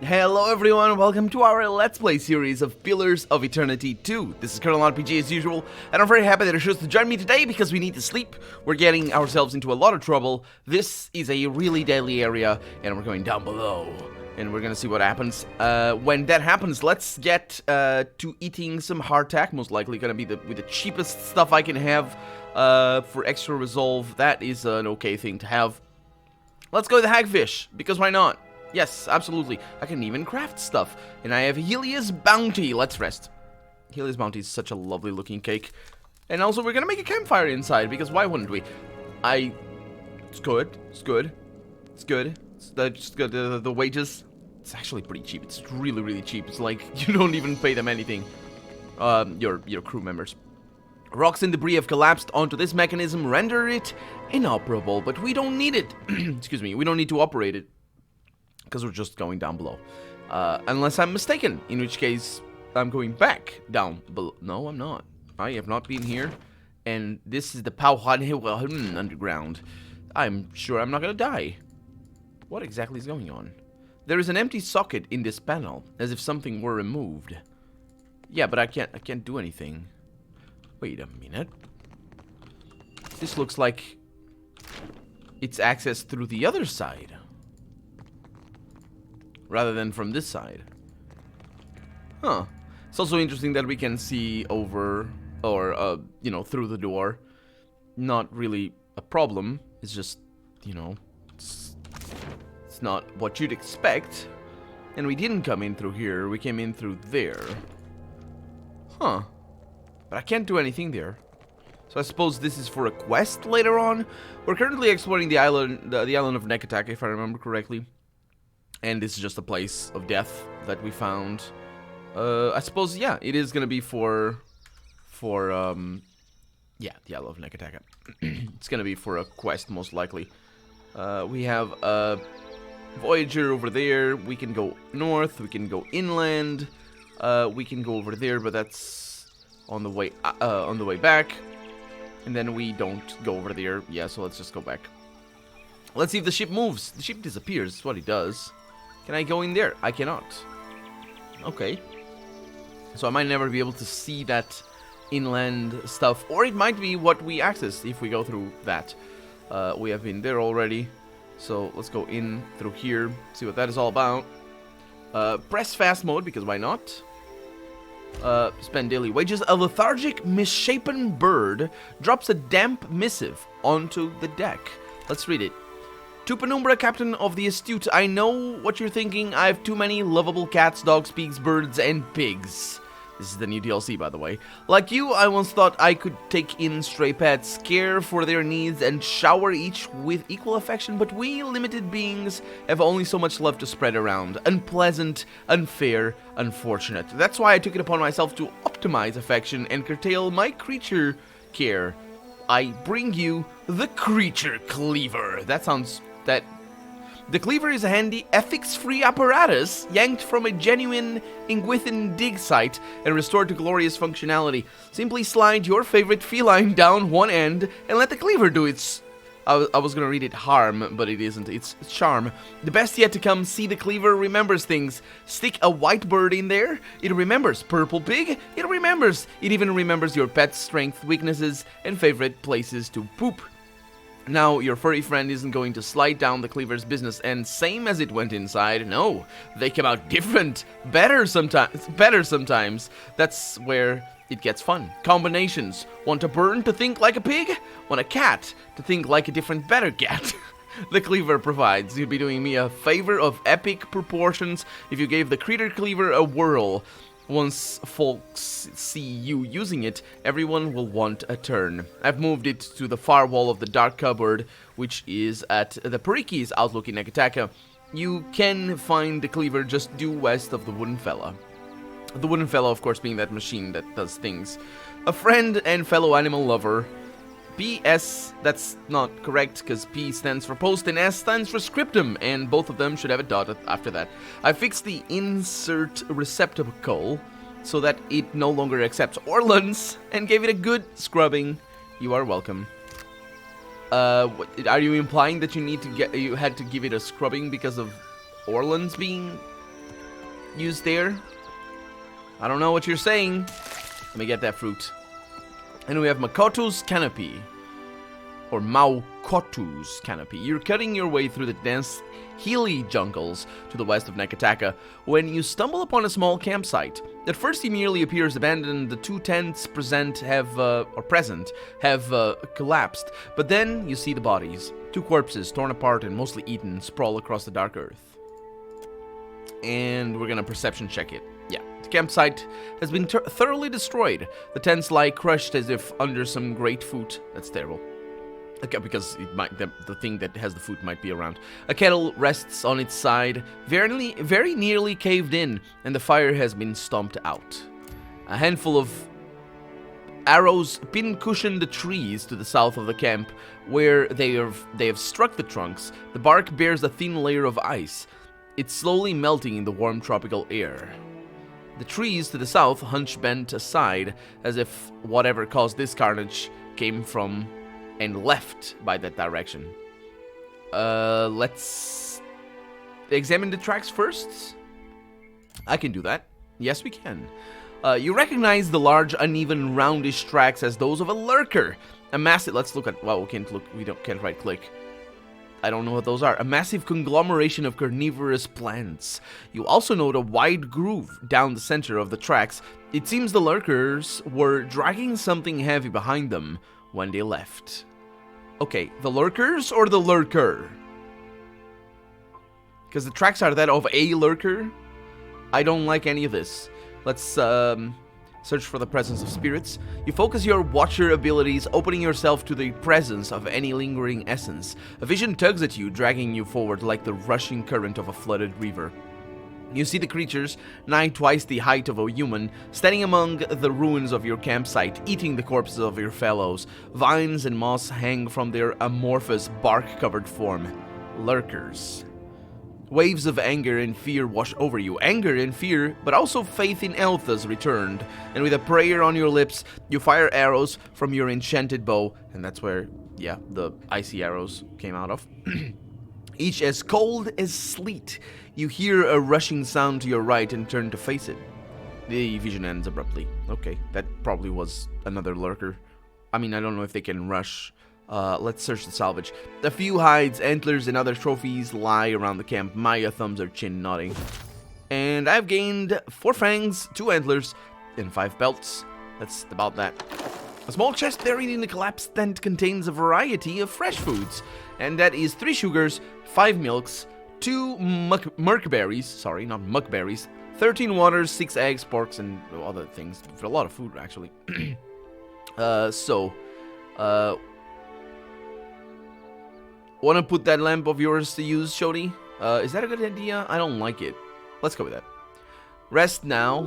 Hello everyone, welcome to our Let's Play series of Pillars of Eternity 2. This is Colonel RPG as usual, and I'm very happy that you're chosen to join me today because we need to sleep. We're getting ourselves into a lot of trouble. This is a really deadly area, and we're going down below. And we're gonna see what happens. When that happens, let's get to eating some hardtack. Most likely gonna be with the cheapest stuff I can have for extra resolve. That is an okay thing to have. Let's go with the hagfish, because why not? Yes, absolutely. I can even craft stuff. And I have Helia's Bounty. Let's rest. Helia's Bounty is such a lovely looking cake. And also we're gonna make a campfire inside, because why wouldn't we? It's good. It's good. It's good. Just got the wages. It's actually pretty cheap. It's really, really cheap. It's like you don't even pay them anything. Your crew members. Rocks and debris have collapsed onto this mechanism, render it inoperable, but we don't need it. Excuse me. We don't need to operate it, because we're just going down below. Unless I'm mistaken, in which case I'm going back down below. No, I'm not. I have not been here, and this is the Pauhan underground. I'm sure I'm not gonna die. What exactly is going on? There is an empty socket in this panel, as if something were removed. Yeah, but I can't do anything. Wait a minute. This looks like it's accessed through the other side, rather than from this side. Huh. It's also interesting that we can see over, or, through the door. Not really a problem. It's just, it's not what you'd expect. And we didn't come in through here. We came in through there. Huh. But I can't do anything there. So I suppose this is for a quest later on. We're currently exploring the island of Nekotaku, if I remember correctly. And this is just a place of death that we found. I suppose, yeah, it is gonna be for yeah, the Isle of Nekotaku. It's gonna be for a quest, most likely. We have a Voyager over there. We can go north, we can go inland, we can go over there, but that's on the way back. And then we don't go over there. Yeah, so let's just go back. Let's see if the ship moves. The ship disappears, that's what it does. Can I go in there? I cannot. Okay. So I might never be able to see that inland stuff. Or it might be what we access if we go through that. We have been there already. So let's go in through here. See what that is all about. Press fast mode, because why not? Spend daily wages. A lethargic, misshapen bird drops a damp missive onto the deck. Let's read it. To Penumbra, Captain of the Astute, I know what you're thinking. I have too many lovable cats, dogs, pigs, birds, and pigs. This is the new DLC, by the way. Like you, I once thought I could take in stray pets, care for their needs, and shower each with equal affection, but we limited beings have only so much love to spread around. Unpleasant, unfair, unfortunate. That's why I took it upon myself to optimize affection and curtail my creature care. I bring you the Creature Cleaver. The cleaver is a handy, ethics-free apparatus yanked from a genuine Ingwithan dig site and restored to glorious functionality. Simply slide your favorite feline down one end and let the cleaver do its... I was gonna read it harm, but it isn't. It's charm. The best yet to come. See, the cleaver remembers things. Stick a white bird in there. It remembers. Purple pig. It remembers. It even remembers your pet's strength, weaknesses, and favorite places to poop. Now, your furry friend isn't going to slide down the cleaver's business and same as it went inside. No, they come out different. Better sometimes. That's where it gets fun. Combinations. Want a bird to think like a pig? Want a cat to think like a different, better cat? The cleaver provides. You'd be doing me a favor of epic proportions if you gave the Creature Cleaver a whirl. Once folks see you using it, everyone will want a turn. I've moved it to the far wall of the dark cupboard, which is at the Periki's outlook in Nekotaku. You can find the cleaver just due west of the Wooden Fella. The Wooden Fella, of course, being that machine that does things. A friend and fellow animal lover. PS, that's not correct, because P stands for post and S stands for scriptum, and both of them should have a dot after that. I fixed the insert receptacle so that it no longer accepts Orlands, and gave it a good scrubbing. You are welcome. Are you implying that you had to give it a scrubbing because of Orlands being used there. I don't know what you're saying. Let me get that fruit. And we have Makoto's Canopy. Or Maokotu's Canopy. You're cutting your way through the dense, hilly jungles to the west of Nekotaku when you stumble upon a small campsite. At first, it merely appears abandoned. The 2 tents present have collapsed, but then you see the bodies. 2 corpses, torn apart and mostly eaten, sprawl across the dark earth. And we're gonna perception check it. Yeah, the campsite has been thoroughly destroyed. The tents lie crushed as if under some great food. That's terrible. Okay, because it might, the thing that has the food might be around. A kettle rests on its side, very nearly caved in, and the fire has been stomped out. A handful of arrows pin-cushion the trees to the south of the camp, where they have struck the trunks. The bark bears a thin layer of ice. It's slowly melting in the warm tropical air. The trees to the south hunch bent aside, as if whatever caused this carnage came from and left by that direction. Let's examine the tracks first. I can do that. Yes, we can. You recognize the large, uneven, roundish tracks as those of a lurker. A massive. Let's look at. Well, we can't look. Can't right click. I don't know what those are. A massive conglomeration of carnivorous plants. You also note a wide groove down the center of the tracks. It seems the lurkers were dragging something heavy behind them when they left. Okay, the lurkers or the lurker? Because the tracks are that of a lurker. I don't like any of this. Let's search for the presence of spirits. You focus your watcher abilities, opening yourself to the presence of any lingering essence. A vision tugs at you, dragging you forward like the rushing current of a flooded river. You see the creatures, nigh twice the height of a human, standing among the ruins of your campsite, eating the corpses of your fellows. Vines and moss hang from their amorphous, bark-covered form. Lurkers. Waves of anger and fear wash over you. Anger and fear, but also faith in Eltha's returned. And with a prayer on your lips, you fire arrows from your enchanted bow. And that's where, yeah, the icy arrows came out of. Each as cold as sleet. You hear a rushing sound to your right and turn to face it. The vision ends abruptly. Okay, that probably was another lurker. I mean, I don't know if they can rush. Let's search the salvage. A few hides, antlers, and other trophies lie around the camp. Maya thumbs her chin, nodding. And I've gained 4 fangs, 2 antlers, and 5 belts. That's about that. A small chest buried in the collapsed tent contains a variety of fresh foods. And that is 3 sugars, 5 milks, 2 muckberries, sorry, not muckberries, 13 waters, 6 eggs, porks, and other things. For a lot of food, actually. Wanna put that lamp of yours to use, Shodi? Is that a good idea? I don't like it. Let's go with that. Rest now.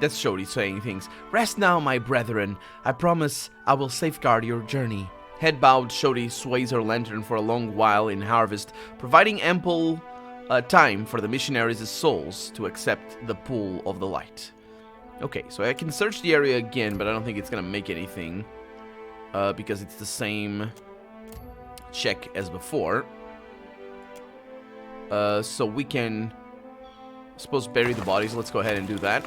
That's Shodi saying things. Rest now, my brethren. I promise I will safeguard your journey. Head bowed, Shodi sways her lantern for a long while in harvest, providing ample time for the missionaries' souls to accept the pull of the light. Okay, so I can search the area again, but I don't think it's gonna make anything. Because it's the same check as before. So we can, I suppose, bury the bodies. Let's go ahead and do that.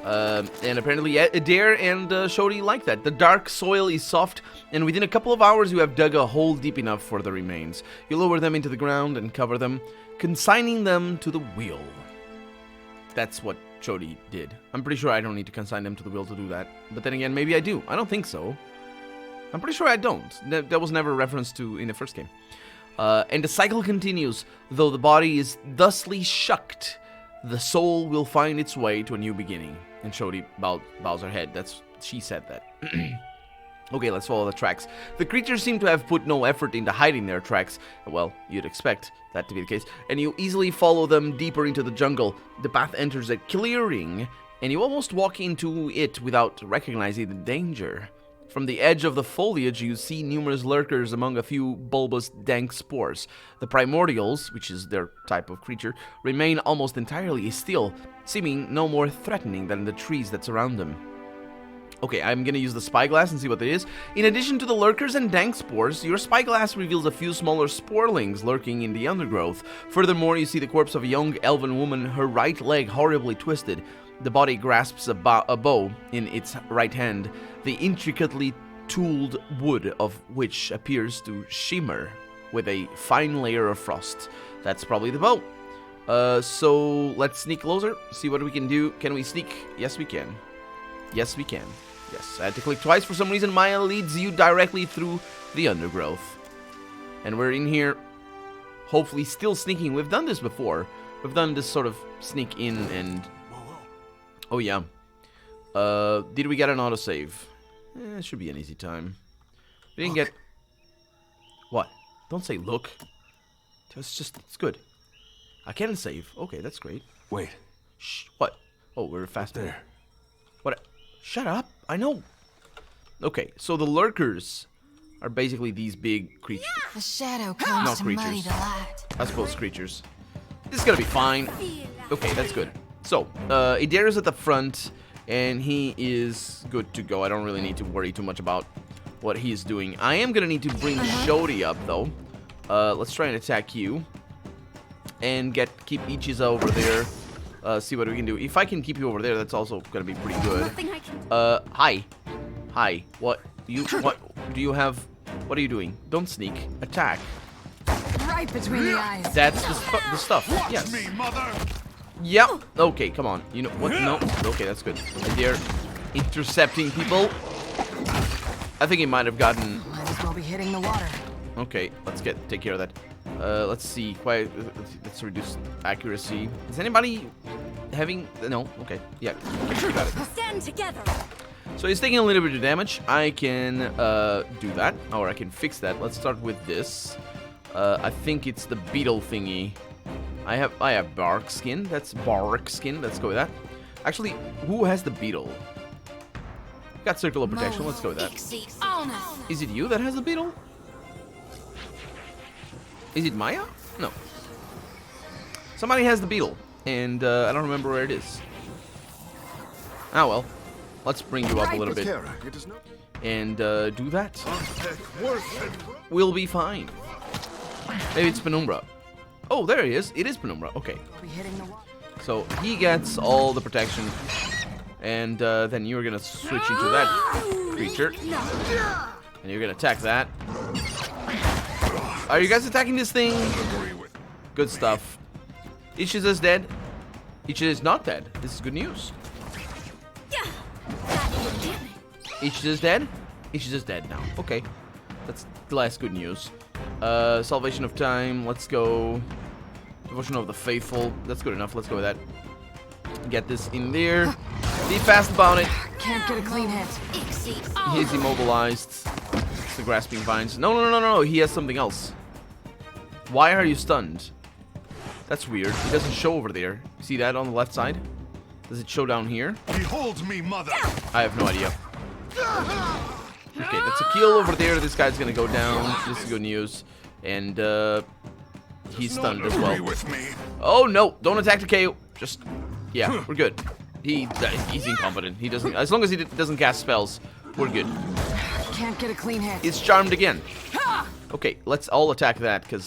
And apparently Adair and Shodi like that. The dark soil is soft, and within a couple of hours you have dug a hole deep enough for the remains. You lower them into the ground and cover them, consigning them to the wheel. That's what Shodi did. I'm pretty sure I don't need to consign them to the wheel to do that. But then again, maybe I do. I don't think so. I'm pretty sure I don't. That was never referenced to in the first game. And the cycle continues. Though the body is thusly shucked, the soul will find its way to a new beginning. And Shodi bows her head. She said that. Okay, let's follow the tracks. The creatures seem to have put no effort into hiding their tracks. Well, you'd expect that to be the case. And you easily follow them deeper into the jungle. The path enters a clearing, and you almost walk into it without recognizing the danger. From the edge of the foliage, you see numerous lurkers among a few bulbous, dank spores. The primordials, which is their type of creature, remain almost entirely still, seeming no more threatening than the trees that surround them. Okay, I'm gonna use the spyglass and see what it is. In addition to the lurkers and dank spores, your spyglass reveals a few smaller sporelings lurking in the undergrowth. Furthermore, you see the corpse of a young elven woman, her right leg horribly twisted. The body grasps a bow in its right hand, the intricately tooled wood of which appears to shimmer with a fine layer of frost. That's probably the bow. So let's sneak closer, see what we can do. Can we sneak? Yes, we can. Yes, we can. Yes, I had to click twice for some reason. Maya leads you directly through the undergrowth. And we're in here, hopefully still sneaking. We've done this before. We've done this sort of sneak in and... Oh, yeah. Did we get an autosave? It should be an easy time. We didn't get... What? Don't say look. It's good. I can save. Okay, that's great. Wait. Shh. What? Oh, we're fast there. What? Shut up. I know. Okay, so the lurkers are basically these big creatures. The shadow comes to muddy creatures. the light. I suppose creatures. This is gonna be fine. Okay, that's good. So, Adair is at the front, and he is good to go. I don't really need to worry too much about what he's doing. I am gonna need to bring Shodi up, though. Let's try and attack you. And keep Ichiza over there. See what we can do. If I can keep you over there, that's also gonna be pretty good. Hi. Hi. What do you have? What are you doing? Don't sneak. Attack. Right between the eyes. That's the stuff. Yes. Me, mother. Yep. Okay, come on. You know what? No. Okay, that's good. They're intercepting people. I think he might have gotten... Might as well be hitting the water. Okay, let's take care of that. Let's see. Let's reduce accuracy. Is anybody having... No? Okay. Yeah. Got it. Stand together. So he's taking a little bit of damage. I can do that, or I can fix that. Let's start with this. I think it's the beetle thingy. I have bark skin. That's bark skin. Let's go with that. Actually, who has the beetle? Got circle of protection. Let's go with that. Is it you that has the beetle? Is it Maya? No. Somebody has the beetle, and I don't remember where it is. Ah well. Let's bring you up a little bit and do that. We'll be fine. Maybe it's Penumbra. Oh, there he is. It is Penumbra. Okay. So he gets all the protection, and then you're gonna switch into that creature, and you're gonna attack that. Are you guys attacking this thing? Good stuff. Ichiza's dead. Ichiza's not dead. This is good news. Ichiza's dead? Ichiza's dead now. Okay. That's the last good news. Salvation of time. Let's go. Devotion of the Faithful. That's good enough. Let's go with that. Get this in there. Be fast about it. Can't get a clean hit. He's immobilized. It's the Grasping Vines. No. He has something else. Why are you stunned? That's weird. It doesn't show over there. See that on the left side? Does it show down here? Behold me, mother. I have no idea. Okay, that's a kill over there. This guy's gonna go down. This is good news. And he's stunned as well. Oh no! Don't attack the KO. Just yeah, we're good. He's incompetent. He doesn't. As long as he doesn't cast spells, we're good. Can't get a clean hit. It's charmed again. Okay, let's all attack that because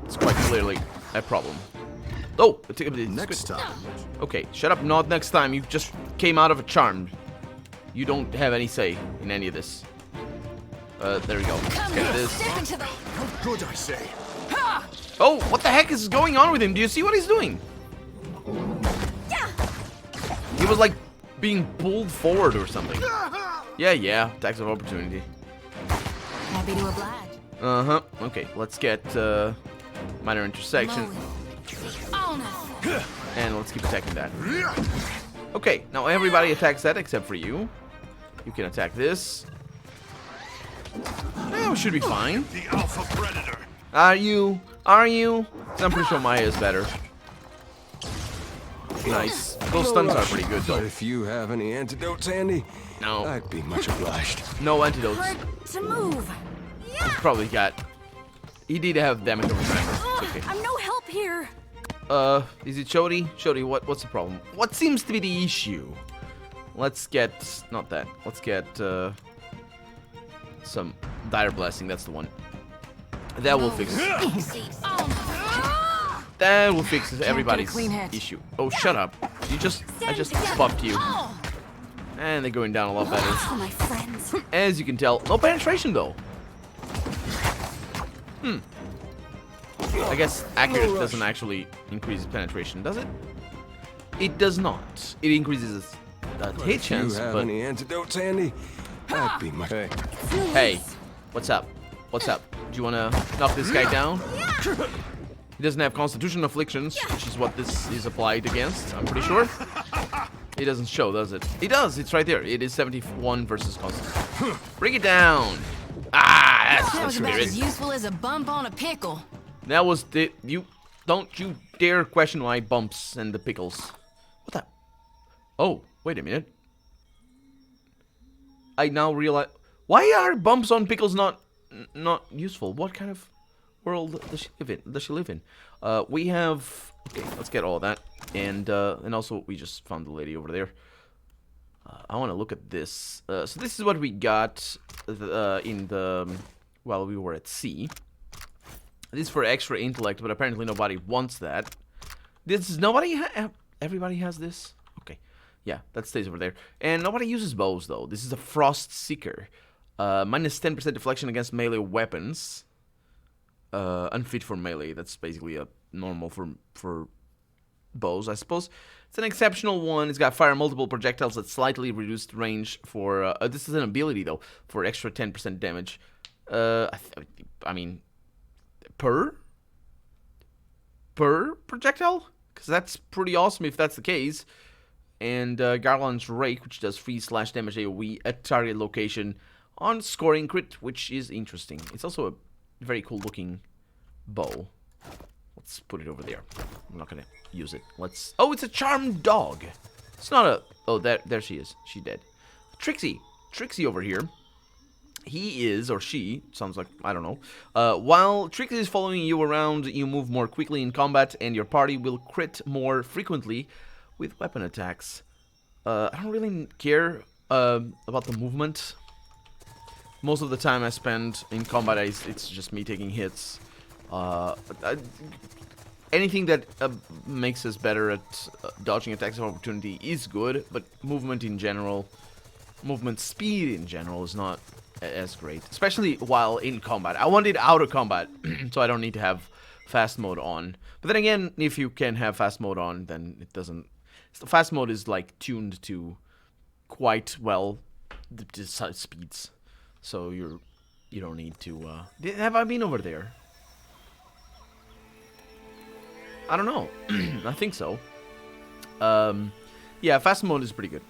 it's quite clearly a problem. Oh, next time. Okay, shut up. Not next time. You just came out of a charm. You don't have any say in any of this. There we go. Let's get this. How good, I say. Oh, what the heck is going on with him? Do you see what he's doing? He was like being pulled forward or something. Yeah. Attacks of opportunity. Happy to oblige. Uh-huh. Okay, let's get minor intersection. And let's keep attacking that. Okay, now everybody attacks that except for you. You can attack this. Yeah, we should be fine. The alpha predator. Are you? I'm pretty sure Maya is better. Nice. Those stuns are pretty good, though. But if you have any antidotes handy, No. I'd be much obliged. No antidotes. Hard to move. He's probably got... He did have damage over time. It's okay. I'm no help here. Is it Shodi? Shodi, what's the problem? What seems to be the issue? Let's get... not that. Let's get some Dire Blessing. That's the one. That will fix it. That will fix everybody's clean hit. issue. Oh, shut up. I just buffed you. And they're going down a lot better. Oh, my friends. As you can tell, no penetration though. I guess accurate doesn't actually increase penetration, does it? It does not. It increases hit chance, You have but... any antidotes, Andy? That'd be my... Hey, what's up? What's up? Do you want to knock this guy down? He doesn't have Constitution afflictions, which is what this is applied against, I'm pretty sure. It doesn't show, does it? It does, it's right there. It is 71 versus Constitution. Bring it down! Ah, that's That the was about as spirit. useful as a bump on a pickle. That was the... Don't you dare question my bumps and the pickles. What the... Oh, wait a minute. I now realize... Why are bumps on pickles not useful? What kind of world does she live in? We have... Okay, let's get all of that. And also, we just found the lady over there. I want to look at this. So this is what we got while we were at sea. This is for extra intellect, but apparently nobody wants that. Everybody has this? Okay. Yeah, that stays over there. And nobody uses bows, though. This is a Frost Seeker. Minus 10% deflection against melee weapons. Unfit for melee. That's basically a normal for bows, I suppose. It's an exceptional one. It's got fire multiple projectiles at slightly reduced range for... this is an ability, though, for extra 10% damage. I mean... Per projectile? Because that's pretty awesome if that's the case. And Garland's Rake, which does free slash damage AoE at target location on scoring crit, which is interesting. It's also a very cool looking bow. Let's put it over there. I'm not gonna use it. Let's... Oh, it's a charmed dog. It's not a... Oh, there she is. She's dead. Trixie over here. He is, or she, sounds like, I don't know. While Trixie is following you around, you move more quickly in combat, and your party will crit more frequently with weapon attacks. I don't really care about the movement. Most of the time I spend in combat, it's just me taking hits. Anything that makes us better at dodging attacks of opportunity is good, but movement speed in general is not as great, especially while in combat. I want it out of combat, so I don't need to have fast mode on. But then again, if you can have fast mode on, then it doesn't... The fast mode is like tuned to quite well the speeds, so you don't need to... Have I been over there? I don't know. I think so. Yeah, fast mode is pretty good.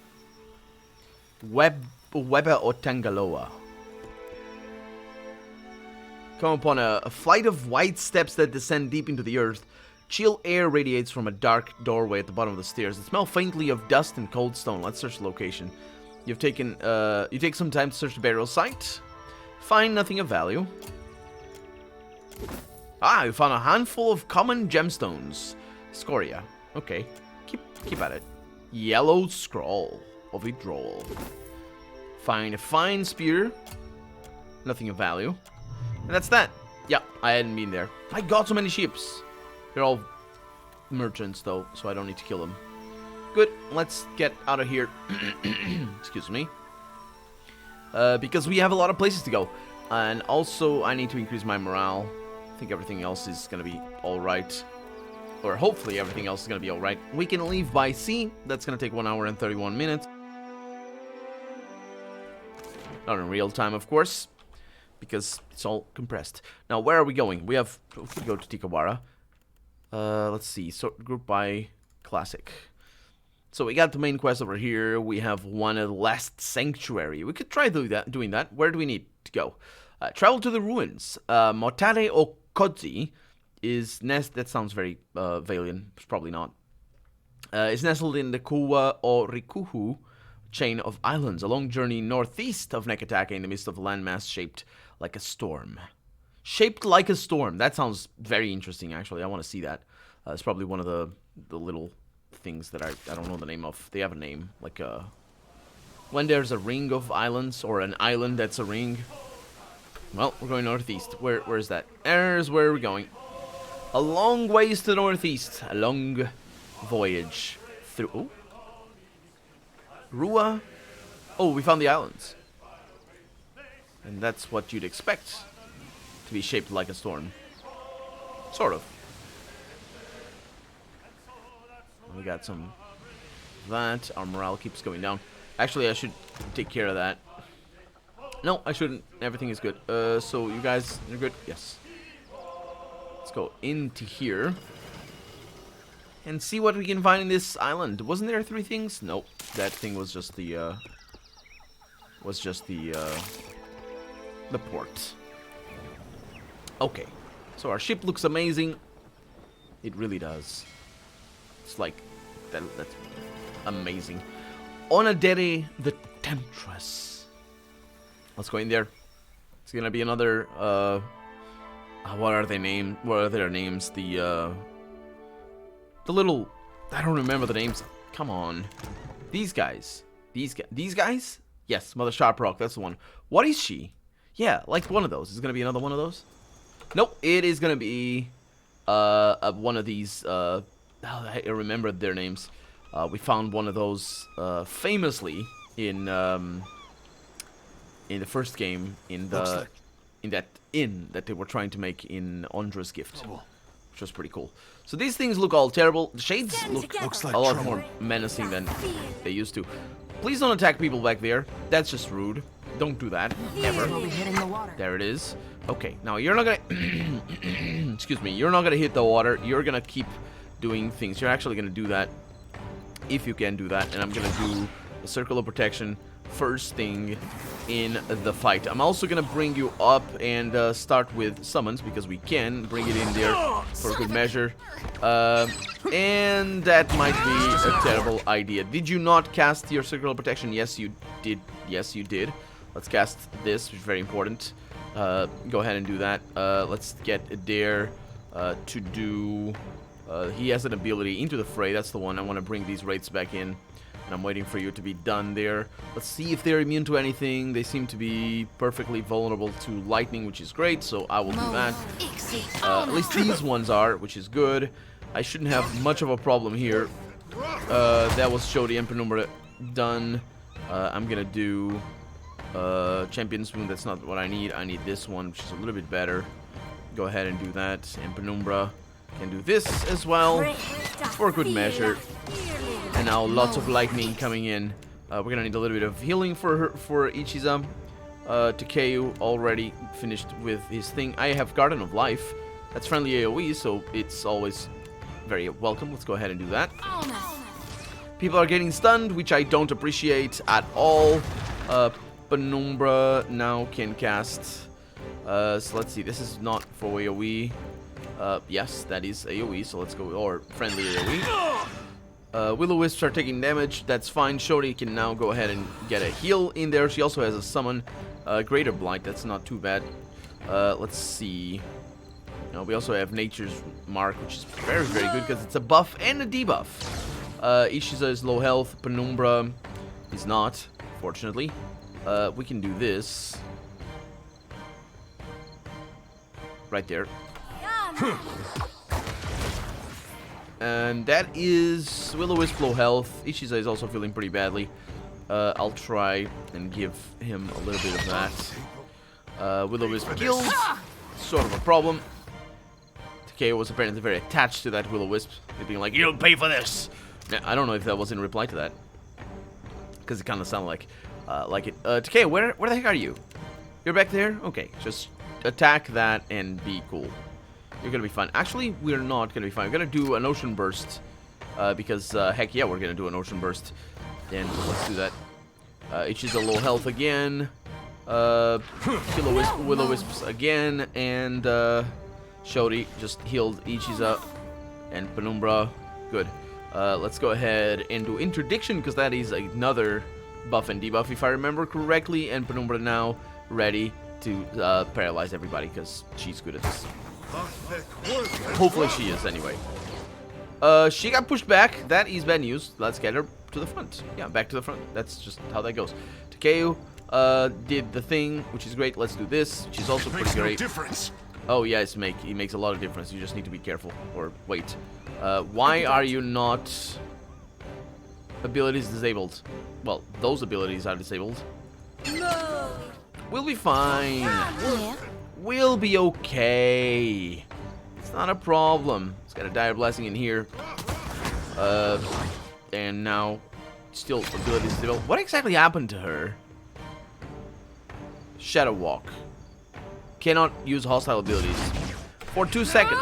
Weba Otangaloa. Come upon a flight of white steps that descend deep into the earth. Chill air radiates from a dark doorway at the bottom of the stairs. It smells faintly of dust and cold stone. Let's search the location. You take some time to search the burial site. Find nothing of value. Ah, you found a handful of common gemstones. Scoria. Okay. Keep at it. Yellow scroll of withdrawal. Find a fine spear. Nothing of value. And that's that. Yeah, I hadn't been there. I got so many ships. They're all merchants, though, so I don't need to kill them. Good. Let's get out of here. Excuse me. Because we have a lot of places to go. And also, I need to increase my morale. I think everything else is going to be alright. Or hopefully everything else is going to be alright. We can leave by sea. That's going to take 1 hour and 31 minutes. Not in real time, of course, because it's all compressed. Now, where are we going? We could go to Tikawara. Let's see. Sort group by classic. So we got the main quest over here. We have one at Last Sanctuary. We could try doing that. Where do we need to go? Travel to the ruins. Motare Okodzi is that sounds very Valian. It's probably not. It's nestled in the Kuwa o Rikuhu chain of islands, a long journey northeast of Nekotaku in the midst of a landmass shaped like a storm. Shaped like a storm. That sounds very interesting, actually. I want to see that. It's probably one of the little things that I don't know the name of. They have a name, like a when there's a ring of islands, or an island that's a ring. Well, we're going northeast. Where's that? There's where we're going. A long ways to the northeast. A long voyage through. Oh. Rua. Oh, we found the islands. And that's what you'd expect to be shaped like a storm. Sort of. We got some of that. Our morale keeps going down. Actually, I should take care of that. No, I shouldn't. Everything is good. So you guys, you're good? Yes. Let's go into here and see what we can find in this island. Wasn't there 3 things? Nope. That thing was just the port. Okay. So our ship looks amazing. It really does. It's like that's amazing. Onadere the Temptress. Let's go in there. It's gonna be another what are they named? What are their names? The little, I don't remember the names. Come on. These guys. These guys? Yes, Mother Sharprock, that's the one. What is she? Yeah, like one of those. Is it gonna be another one of those? Nope, it is gonna be one of these I remember their names. We found one of those famously in the first game in that inn that they were trying to make in Ondra's Gift, which was pretty cool. So these things look all terrible. The shades look Looks like a lot trouble. more menacing than they used to. Please don't attack people back there. That's just rude. Don't do that ever. We'll be hitting the water. There it is. Okay, now you're not gonna excuse me, you're not gonna hit the water. You're gonna keep doing things. You're actually gonna do that if you can do that, and I'm gonna do a circle of protection first thing in the fight. I'm also gonna bring you up and start with summons, because we can bring it in there for a good measure. And that might be a terrible idea. Did you not cast your circle of protection? Yes, you did. Yes, you did. Let's cast this, which is very important. Go ahead and do that. Let's get Adair to do... he has an ability into the fray. That's the one. I want to bring these wraiths back in. And I'm waiting for you to be done there. Let's see if they're immune to anything. They seem to be perfectly vulnerable to lightning, which is great. So I will do that. At least these ones are, which is good. I shouldn't have much of a problem here. That was Shodi and Penumbra done. I'm going to do... Champion's Wound, that's not what I need. I need this one, which is a little bit better. Go ahead and do that. And Penumbra can do this as well for good measure. And now lots of lightning coming in. We're gonna need a little bit of healing for Ichiza. Takeo already finished with his thing. I have Garden of Life. That's friendly AoE, so it's always very welcome. Let's go ahead and do that. People are getting stunned, which I don't appreciate at all. Penumbra now can cast. So let's see. This is not for AoE. Yes, that is AoE. So let's go, or friendly AoE. Will-O-Wisps are taking damage. That's fine. Shodi can now go ahead and get a heal in there. She also has a summon, Greater Blight. That's not too bad. Let's see. We also have Nature's Mark, which is very, very good because it's a buff and a debuff. Ishiza is low health. Penumbra is not, fortunately. We can do this. Right there. And that is Will-O-Wisp low health. Ishiza is also feeling pretty badly. I'll try and give him a little bit of that. Will-O-Wisp killed. Sort of a problem. Takeo was apparently very attached to that Will-O-Wisp. Being like, you'll pay for this! I don't know if that was in reply to that. Because it kind of sounded like it. Takeo, where the heck are you? You're back there? Okay, just attack that and be cool. You're gonna be fine. Actually, we're not gonna be fine. We're gonna do an Ocean Burst. Because, heck yeah, we're gonna do an Ocean Burst. And let's do that. Ichiza low health again. Will-O-Wisps again. And, Shodi just healed Ichiza and Penumbra. Good. Let's go ahead and do Interdiction, because that is another buff and debuff, if I remember correctly. And Penumbra now ready to paralyze everybody, because she's good at this. Hopefully she is, anyway. She got pushed back. That is bad news. Let's get her to the front. Yeah, back to the front. That's just how that goes. Takeo did the thing, which is great. Let's do this, which is also It pretty makes no great. difference. Oh, yes, it makes a lot of difference. You just need to be careful. Or wait. Why are you not... Abilities disabled? Well, those abilities are disabled. We'll be fine. Yeah. We'll be okay. It's not a problem. It's got a dire blessing in here. And now still abilities developed. What exactly happened to her? Shadow Walk. Cannot use hostile abilities for 2 seconds.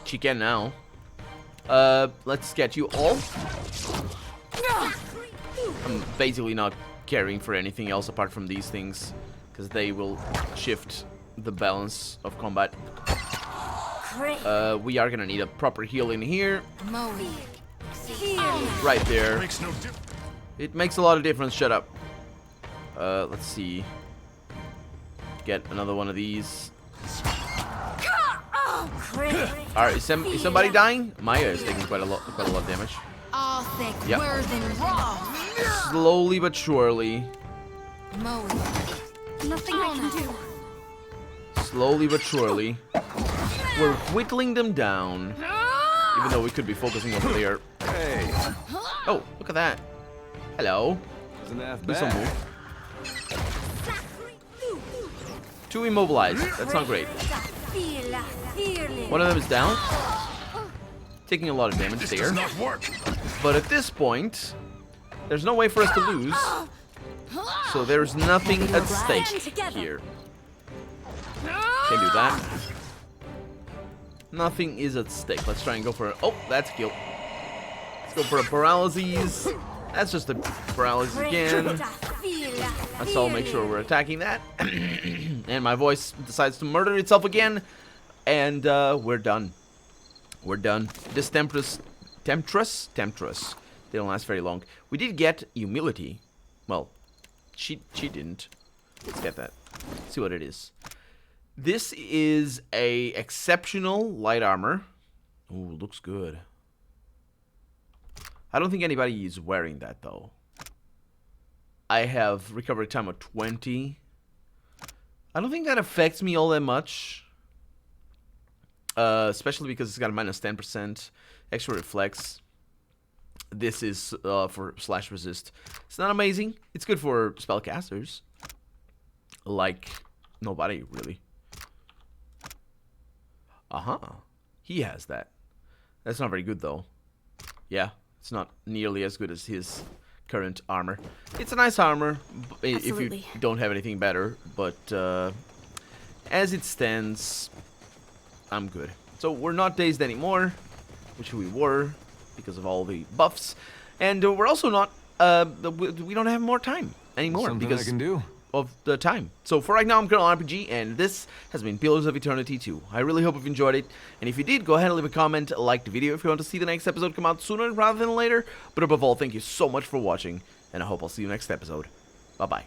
She can now. Let's get you all. I'm basically not caring for anything else apart from these things, because they will shift the balance of combat. We are gonna need a proper heal in here. Right there. Makes no difference. It makes a lot of difference. Shut up. Let's see. Get another one of these. Alright, is somebody dying? Maya is taking quite a lot of damage. All thick, Yep. worse than raw. Slowly but surely. Nothing I can do. Slowly but surely. We're whittling them down. Even though we could be focusing over there. Hey, Oh, look at that. Hello. isn't that Do some bad? move. 2 immobilized. That's not great. One of them is down. Taking a lot of damage This there. does not work. But at this point, there's no way for us to lose. So there's nothing at stake here. Can't do that. Nothing is at stake. Let's try and go for a... Oh, that's a kill. Let's go for a paralysis. That's just a paralysis again. Let's all make sure we're attacking that. And my voice decides to murder itself again. And we're done. We're done. This Temptress. They don't last very long. We did get humility. Well, she didn't. Let's get that. See what it is. This is a exceptional light armor. Ooh, looks good. I don't think anybody is wearing that though. I have recovery time of 20. I don't think that affects me all that much. Especially because it's got a minus 10% extra reflex. This is for slash resist. It's not amazing. It's good for spellcasters. Like nobody really. He has that. That's not very good though. Yeah, it's not nearly as good as his current armor. It's a nice armor if you Absolutely. don't have anything better, but as it stands, I'm good. So we're not dazed anymore, which we were because of all the buffs, and we're also not. We don't have more time anymore Something because I can do. of the time. So for right now, I'm Colonel RPG, and this has been Pillars of Eternity 2. I really hope you've enjoyed it, and if you did, go ahead and leave a comment, like the video if you want to see the next episode come out sooner rather than later. But above all, thank you so much for watching, and I hope I'll see you next episode. Bye-bye.